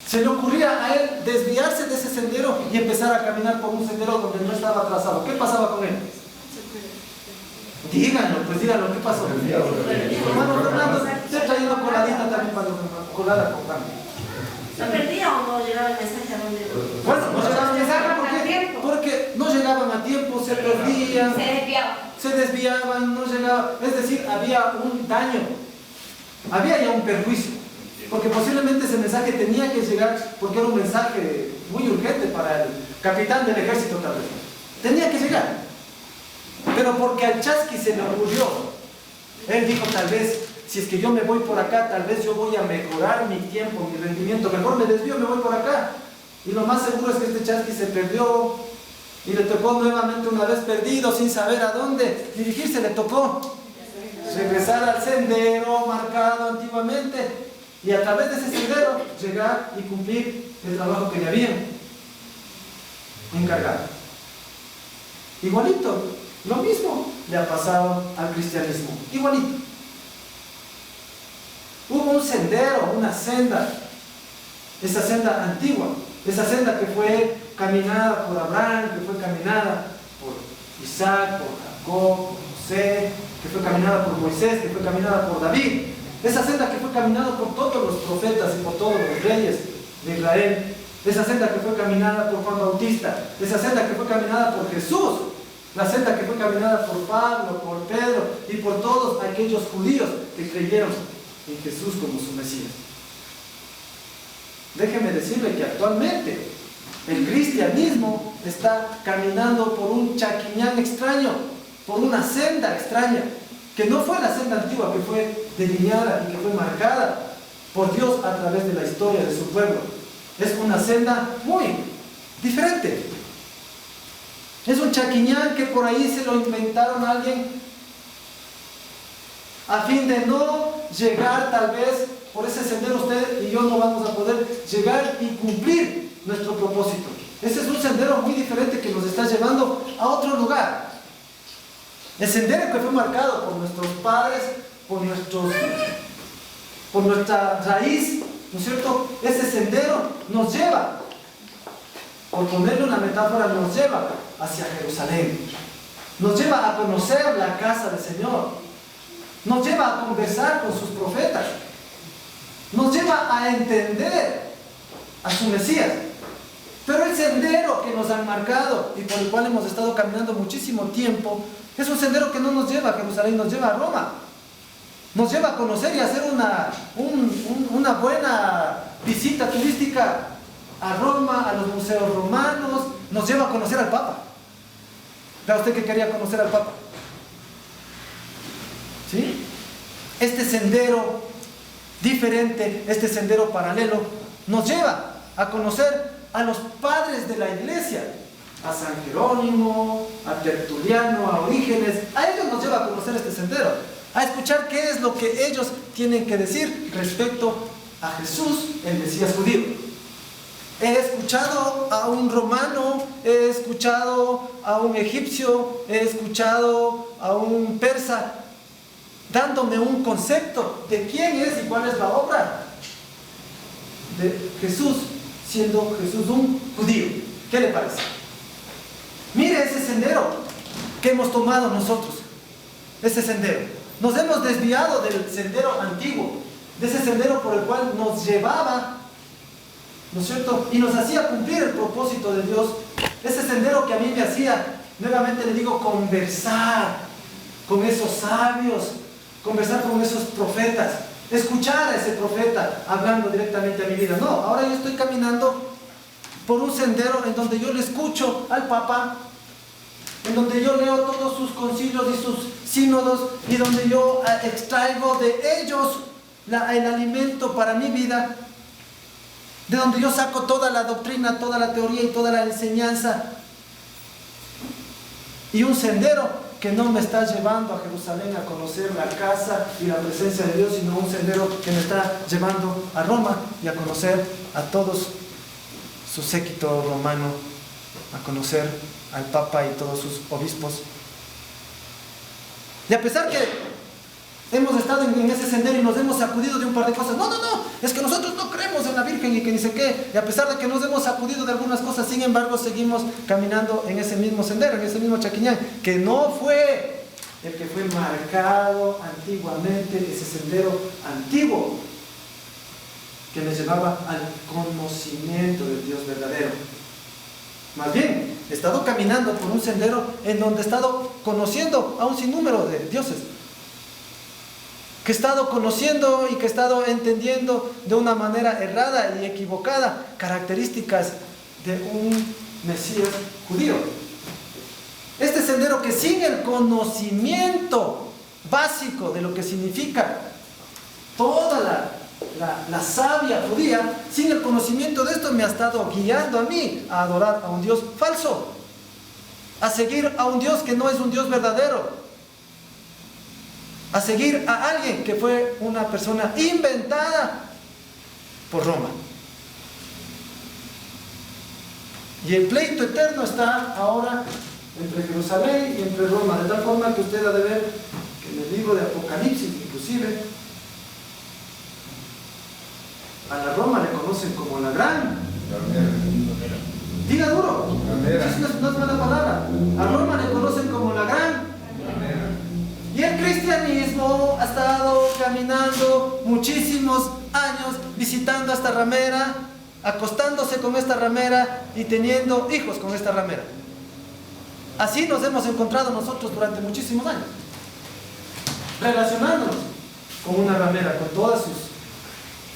Se le ocurría a él desviarse de ese sendero y empezar a caminar por un sendero donde no estaba trazado. ¿Qué pasaba con él? Díganlo, pues díganlo, ¿qué pasó? Hermano Fernando, estoy trayendo coladita también para colada con pan. ¿Se perdía o no llegaba el mensaje a donde? Bueno, no llegaban el mensaje porque no llegaban a tiempo, se perdían, se desviaban, no llegaban. Es decir, había un daño, había ya un perjuicio. Porque posiblemente ese mensaje tenía que llegar, porque era un mensaje muy urgente para el capitán del ejército tal vez. Tenía que llegar. Pero porque al Chasqui se le ocurrió, él dijo tal vez, si es que yo me voy por acá, tal vez yo voy a mejorar mi tiempo, mi rendimiento, mejor me desvío, me voy por acá. Y lo más seguro es que este Chasqui se perdió y le tocó nuevamente una vez perdido, sin saber a dónde dirigirse, le tocó regresar al sendero marcado antiguamente y a través de ese sendero llegar y cumplir el trabajo que le habían encargado. Igualito, lo mismo le ha pasado al cristianismo, igualito. Hubo un sendero, una senda, esa senda antigua, esa senda que fue caminada por Abraham, que fue caminada por Isaac, por Jacob, por José, que fue caminada por Moisés, que fue caminada por David. Esa senda que fue caminada por todos los profetas y por todos los reyes de Israel. Esa senda que fue caminada por Juan Bautista. Esa senda que fue caminada por Jesús. La senda que fue caminada por Pablo, por Pedro y por todos aquellos judíos que creyeron en Jesús como su Mesías. Déjeme decirle que actualmente el cristianismo está caminando por un chaquiñán extraño, por una senda extraña, que no fue la senda antigua, que fue delineada y que fue marcada por Dios a través de la historia de su pueblo. Es una senda muy diferente. Es un chaquiñán que por ahí se lo inventaron a alguien a fin de no llegar tal vez por ese sendero. Usted y yo no vamos a poder llegar y cumplir nuestro propósito. Ese es un sendero muy diferente que nos está llevando a otro lugar. El sendero que fue marcado por nuestros padres, por nuestra raíz, ¿no es cierto? Ese sendero nos lleva, por ponerle una metáfora, nos lleva hacia Jerusalén. Nos lleva a conocer la casa del Señor. Nos lleva a conversar con sus profetas. Nos lleva a entender a su Mesías. Pero el sendero que nos han marcado y por el cual hemos estado caminando muchísimo tiempo es un sendero que no nos lleva a Jerusalén, nos lleva a Roma. Nos lleva a conocer y a hacer una buena visita turística a Roma, a los museos romanos. Nos lleva a conocer al Papa. ¿Vea usted que quería conocer al Papa? ¿Sí? Este sendero diferente, este sendero paralelo, nos lleva a conocer a los padres de la iglesia, a San Jerónimo, a Tertuliano, a Orígenes. A ellos nos lleva a conocer este sendero, a escuchar qué es lo que ellos tienen que decir respecto a Jesús, el Mesías judío. He escuchado a un romano, he escuchado a un egipcio, he escuchado a un persa dándome un concepto de quién es y cuál es la obra de Jesús, siendo Jesús un judío. ¿Qué le parece? Mire ese sendero que hemos tomado nosotros, ese sendero. Nos hemos desviado del sendero antiguo, de ese sendero por el cual nos llevaba, ¿no es cierto?, y nos hacía cumplir el propósito de Dios. Ese sendero que a mí me hacía, nuevamente le digo, conversar con esos sabios, conversar con esos profetas, escuchar a ese profeta hablando directamente a mi vida. No, ahora yo estoy caminando por un sendero en donde yo le escucho al Papa, en donde yo leo todos sus concilios y sus sínodos, y donde yo extraigo de ellos el alimento para mi vida, de donde yo saco toda la doctrina, toda la teoría y toda la enseñanza. Y un sendero que no me está llevando a Jerusalén a conocer la casa y la presencia de Dios, sino un sendero que me está llevando a Roma y a conocer a todos su séquito romano, a conocer al Papa y todos sus obispos. Y a pesar que hemos estado en ese sendero y nos hemos sacudido de un par de cosas. No, es que nosotros no creemos en la Virgen y que ni sé qué. Y a pesar de que nos hemos sacudido de algunas cosas, sin embargo, seguimos caminando en ese mismo sendero, en ese mismo Chaquiñán, que no fue el que fue marcado antiguamente, ese sendero antiguo, que me llevaba al conocimiento del Dios verdadero. Más bien, he estado caminando por un sendero en donde he estado conociendo a un sinnúmero de dioses, que he estado conociendo y que he estado entendiendo de una manera errada y equivocada características de un Mesías judío. Este sendero que sin el conocimiento básico de lo que significa toda la savia judía, sin el conocimiento de esto me ha estado guiando a mí a adorar a un Dios falso, a seguir a un Dios que no es un Dios verdadero, a seguir a alguien que fue una persona inventada por Roma. Y el pleito eterno está ahora entre Jerusalén y entre Roma, de tal forma que usted ha de ver que en el libro de Apocalipsis inclusive a la Roma le conocen como la gran. Diga duro, no es mala palabra. A Roma le conocen como la gran. Y el cristianismo ha estado caminando muchísimos años visitando a esta ramera, acostándose con esta ramera y teniendo hijos con esta ramera. Así nos hemos encontrado nosotros durante muchísimos años, relacionándonos con una ramera, con todas sus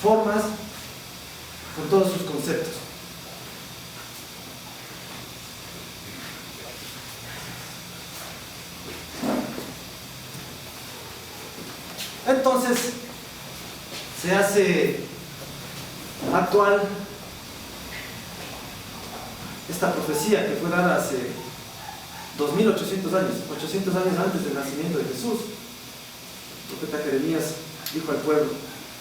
formas, con todos sus conceptos. Entonces se hace actual esta profecía que fue dada hace 2800 años, 800 años antes del nacimiento de Jesús. El profeta Jeremías dijo al pueblo,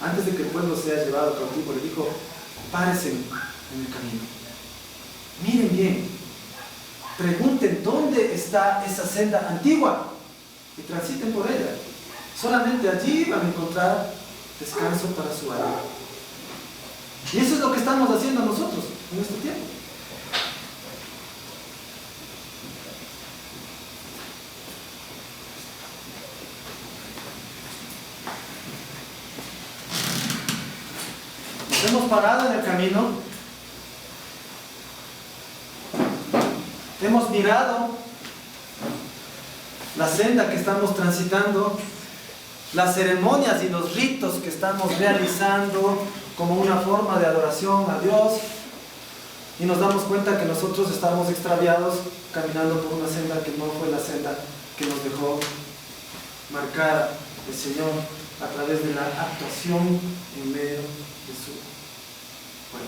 antes de que el pueblo sea llevado cautivo, le dijo: párense en el camino, miren bien, pregunten dónde está esa senda antigua y transiten por ella. Solamente allí van a encontrar descanso para su alma. Y eso es lo que estamos haciendo nosotros en este tiempo. Nos hemos parado en el camino, hemos mirado la senda que estamos transitando, las ceremonias y los ritos que estamos realizando como una forma de adoración a Dios, y nos damos cuenta que nosotros estamos extraviados caminando por una senda que no fue la senda que nos dejó marcar el Señor a través de la actuación en medio de su pueblo.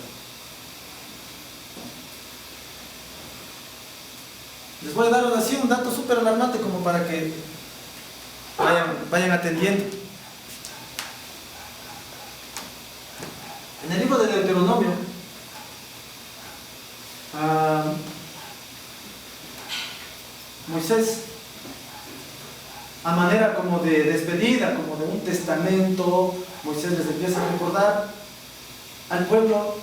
Les voy a dar así un dato súper alarmante como para que vayan atendiendo. En el libro de Deuteronomio, Moisés, a manera como de despedida, como de un testamento, Moisés les empieza a recordar al pueblo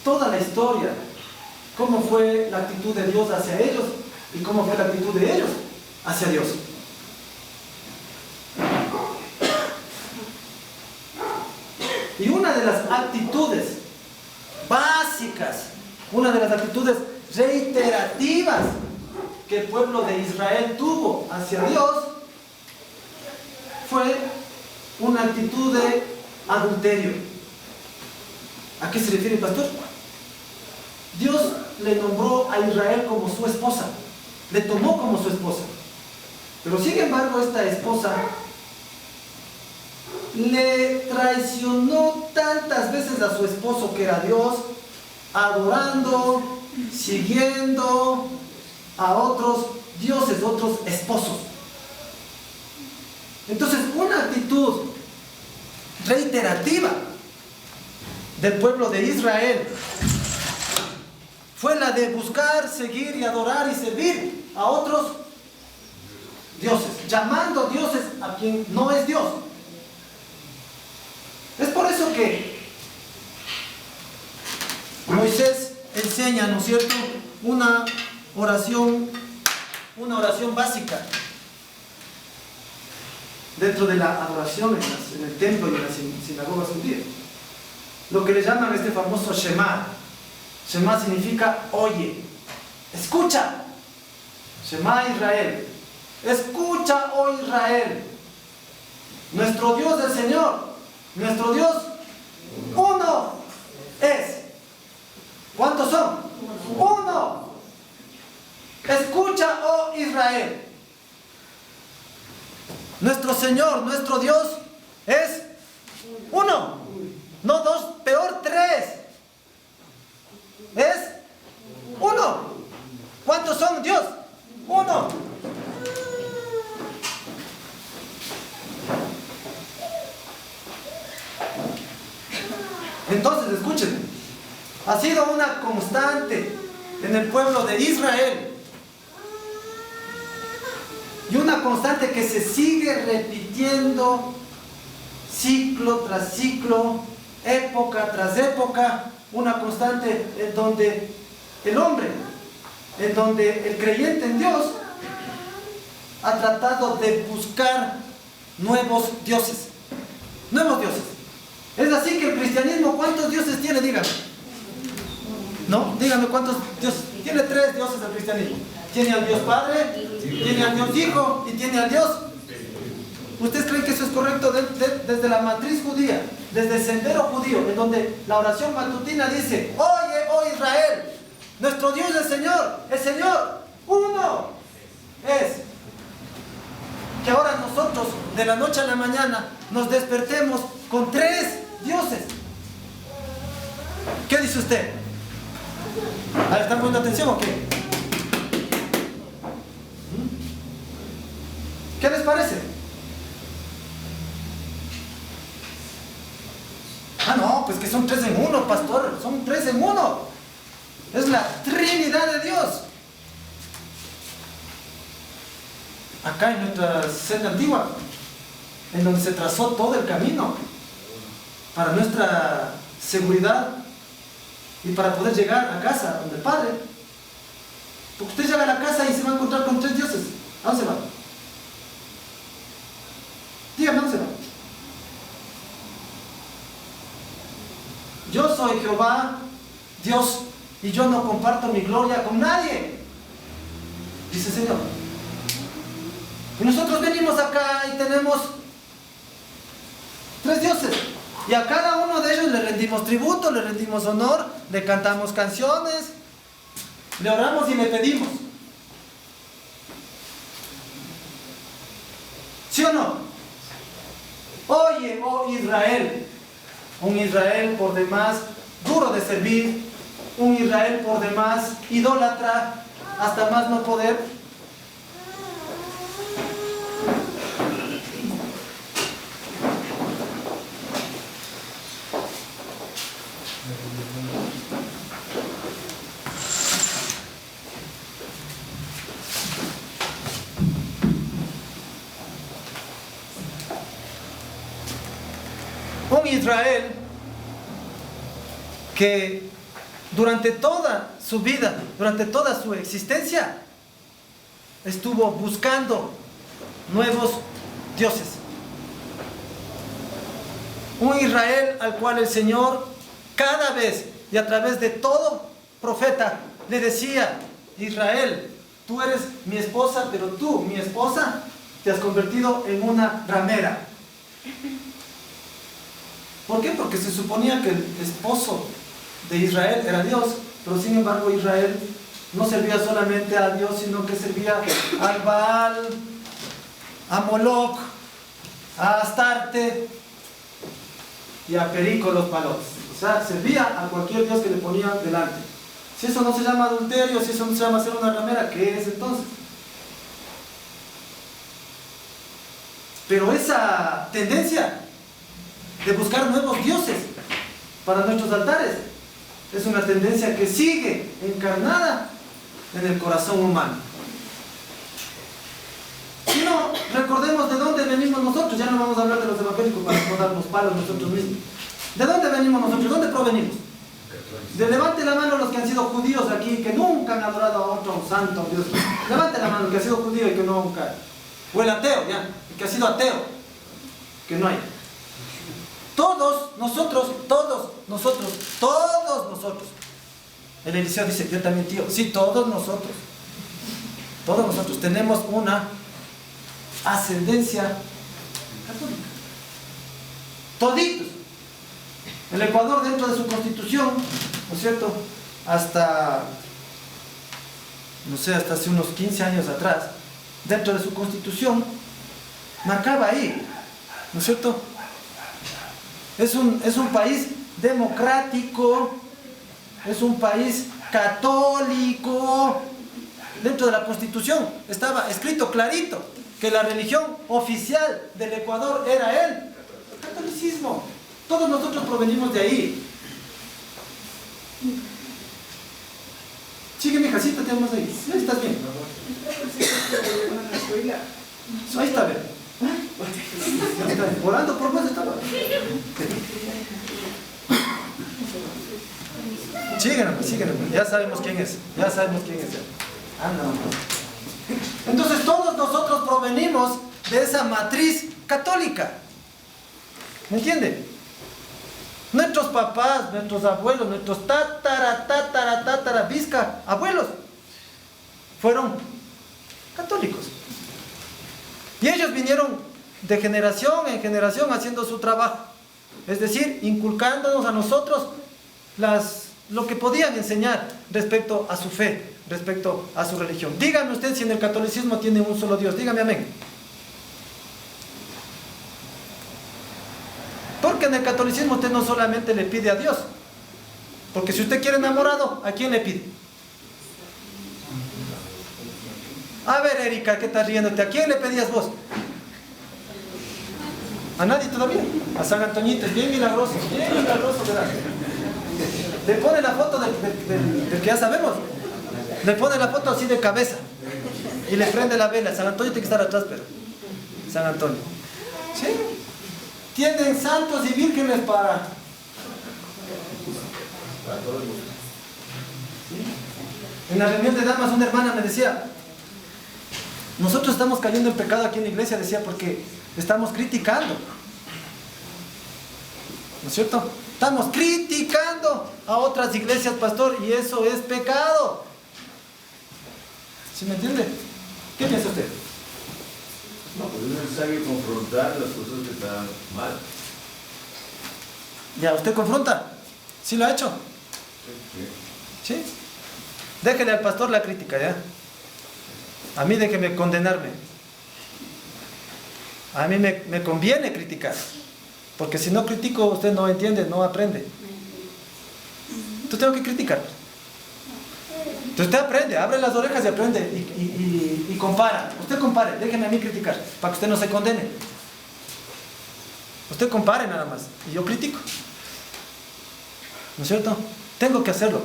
toda la historia, cómo fue la actitud de Dios hacia ellos y cómo fue la actitud de ellos hacia Dios. Y una de las actitudes básicas, una de las actitudes reiterativas que el pueblo de Israel tuvo hacia Dios fue una actitud de adulterio. ¿A qué se refiere el pastor? Dios le nombró a Israel como su esposa, le tomó como su esposa, pero sin embargo esta esposa le traicionó tantas veces a su esposo, que era Dios, adorando, siguiendo a otros dioses, otros esposos. Entonces, una actitud reiterativa del pueblo de Israel fue la de buscar, seguir y adorar y servir a otros dioses, llamando dioses a quien no es Dios. Es por eso que Moisés enseña, ¿no es cierto?, una oración básica dentro de la adoración en el templo y en las sinagogas judías. Lo que le llaman este famoso Shema. Shema significa oye, escucha. Shema Israel. Escucha, oh Israel. Nuestro Dios es el Señor. Nuestro Dios uno es. ¿Cuántos son? Uno. Escucha, oh Israel. Nuestro Señor, nuestro Dios es uno. No dos, peor tres. Es uno. ¿Cuántos son Dios? Uno. Entonces, escuchen, ha sido una constante en el pueblo de Israel y una constante que se sigue repitiendo ciclo tras ciclo, época tras época, una constante en donde el hombre, en donde el creyente en Dios ha tratado de buscar nuevos dioses. Nuevos dioses. Es así que el cristianismo, ¿cuántos dioses tiene? Dígame. ¿No? Dígame cuántos dioses. Tiene 3 dioses el cristianismo. Tiene al Dios Padre, tiene al Dios Hijo y tiene al Dios. ¿Ustedes creen que eso es correcto? Desde la matriz judía, desde el sendero judío, en donde la oración matutina dice: oye, oh Israel, nuestro Dios es el Señor, uno es. Que ahora nosotros, de la noche a la mañana, nos despertemos con 3 dioses. ¿Qué dice usted? A ver, ¿están poniendo atención o qué? ¿Qué les parece? Ah, no, pues que son 3 en 1, pastor. Son 3 en 1. Es la Trinidad de Dios. Acá en nuestra senda antigua, en donde se trazó todo el camino para nuestra seguridad y para poder llegar a casa donde el Padre. Porque usted llega a la casa y se va a encontrar con 3 dioses. ¿A dónde se va? Dígame, ¿a dónde se va? Yo soy Jehová, Dios, y yo no comparto mi gloria con nadie, dice el Señor. Y nosotros venimos acá y tenemos 3 dioses. Y a cada uno de ellos le rendimos tributo, le rendimos honor, le cantamos canciones, le oramos y le pedimos. ¿Sí o no? Oye, oh Israel, un Israel por demás duro de servir, un Israel por demás idólatra hasta más no poder. Un Israel que durante toda su vida, durante toda su existencia, estuvo buscando nuevos dioses. Un Israel al cual el Señor cada vez y a través de todo profeta le decía: Israel, tú eres mi esposa, pero tú, mi esposa, te has convertido en una ramera. ¿Por qué? Porque se suponía que el esposo de Israel era Dios, pero sin embargo Israel no servía solamente a Dios, sino que servía al Baal, a Moloch, a Astarte y a Perico los palos. O sea, servía a cualquier Dios que le ponía delante. Si eso no se llama adulterio, si eso no se llama ser una ramera, ¿qué es entonces? Pero esa tendencia de buscar nuevos dioses para nuestros altares es una tendencia que sigue encarnada en el corazón humano. Si no, recordemos de dónde venimos nosotros. Ya no vamos a hablar de los evangélicos para no darnos palos nosotros mismos. ¿De dónde venimos nosotros? ¿De dónde provenimos? Levante la mano los que han sido judíos aquí, que nunca han adorado a otro santo Dios. Levante la mano el que ha sido judío y que nunca. O el ateo, ya. El que ha sido ateo. Que no hay. Todos nosotros. El Eliseo dice, yo también, tío. Sí, todos nosotros tenemos una ascendencia católica. Toditos. El Ecuador, dentro de su constitución, ¿no es cierto? Hasta hace unos 15 años atrás, dentro de su constitución, marcaba ahí, ¿no es cierto? Es un país democrático, es un país católico. Dentro de la constitución estaba escrito clarito que la religión oficial del Ecuador era el catolicismo. Todos nosotros provenimos de ahí. Sigue, mi jacita, te vamos ahí. Ahí estás bien. Ahí está bien. Orando por vos estaba. Síguenos. Ya sabemos quién es. Anda. Entonces todos nosotros provenimos de esa matriz católica. ¿Me entiende? Nuestros papás, nuestros abuelos, nuestros abuelos fueron católicos. Y ellos vinieron de generación en generación haciendo su trabajo. Es decir, inculcándonos a nosotros lo que podían enseñar respecto a su fe, respecto a su religión. Dígame usted si en el catolicismo tiene un solo Dios. Dígame amén. Porque en el catolicismo usted no solamente le pide a Dios. Porque si usted quiere enamorado, ¿a quién le pide? A ver, Erika, ¿qué estás riéndote? ¿A quién le pedías vos? ¿A nadie todavía? A San Antoñito, es bien milagroso, ¿verdad? Le pone la foto del que ya sabemos. Le pone la foto así de cabeza. Y le prende la vela. San Antonio tiene que estar atrás, pero. San Antonio. ¿Sí? Tienen santos y vírgenes para. En la reunión de damas una hermana me decía, nosotros estamos cayendo en pecado aquí en la iglesia, decía, porque estamos criticando. ¿No es cierto? Estamos criticando a otras iglesias, pastor, y eso es pecado. ¿Sí me entiende? ¿Qué piensa usted? No, pues es necesario confrontar las cosas que están mal. ¿Ya usted confronta? ¿Sí lo ha hecho? Sí. ¿Sí? Déjele al pastor la crítica, ¿ya? A mí déjeme condenarme. A mí me conviene criticar. Porque si no critico, usted no entiende, no aprende. Entonces tengo que criticar. Entonces usted aprende, abre las orejas y aprende y compara. Usted compare, déjeme a mí criticar, para que usted no se condene. Usted compare nada más, y yo critico. ¿No es cierto? Tengo que hacerlo,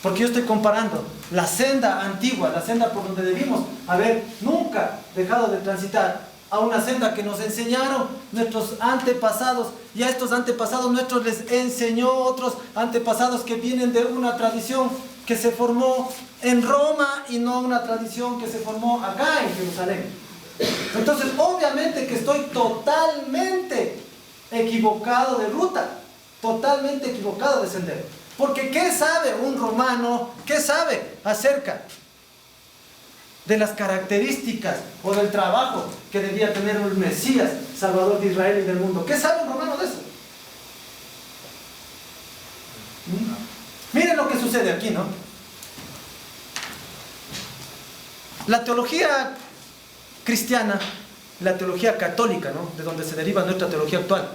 porque yo estoy comparando la senda antigua, la senda por donde debimos haber nunca dejado de transitar, a una senda que nos enseñaron nuestros antepasados, y a estos antepasados nuestros les enseñó otros antepasados que vienen de una tradición que se formó en Roma y no una tradición que se formó acá en Jerusalén. Entonces, obviamente que estoy totalmente equivocado de ruta, totalmente equivocado de sendero. Porque ¿qué sabe un romano? ¿Qué sabe acerca de las características o del trabajo que debía tener el Mesías, Salvador de Israel y del mundo? ¿Qué sabe un romano de eso? Miren lo que sucede aquí, ¿no? La teología cristiana, la teología católica, ¿no? De donde se deriva nuestra teología actual,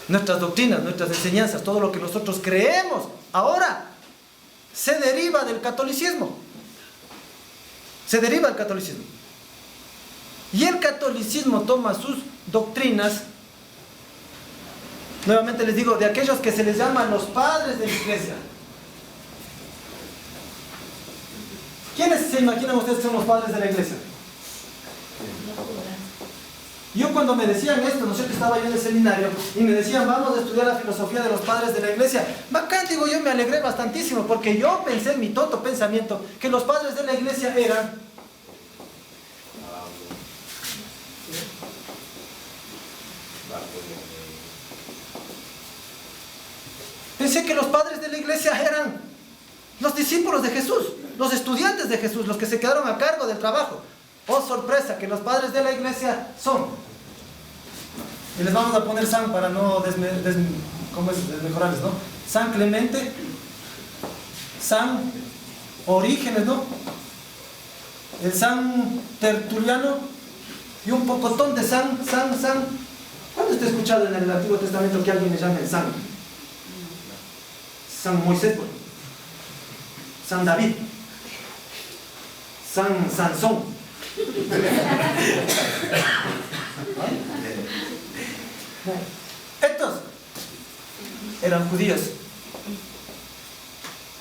nuestras doctrinas, nuestras enseñanzas, todo lo que nosotros creemos ahora, se deriva del catolicismo. Se deriva del catolicismo. Y el catolicismo toma sus doctrinas, nuevamente les digo, de aquellos que se les llaman los padres de la iglesia. ¿Quiénes se imaginan ustedes que son los padres de la iglesia? Yo cuando me decían esto, ¿no es cierto? Estaba yo en el seminario y me decían, vamos a estudiar la filosofía de los padres de la iglesia. Bacán, digo, yo me alegré bastantísimo porque yo pensé en mi tonto pensamiento que los padres de la iglesia eran... Pensé que los padres de la iglesia eran los discípulos de Jesús, los estudiantes de Jesús, los que se quedaron a cargo del trabajo. Oh, sorpresa, que los padres de la iglesia son. Y les vamos a poner San para no desmejorarles, ¿no? San Clemente, San Orígenes, ¿no? El San Tertuliano y un pocotón de San. ¿Cuándo está escuchado en el Antiguo Testamento que alguien le llame San? San Moisés, San David, San Sansón. Estos eran judíos.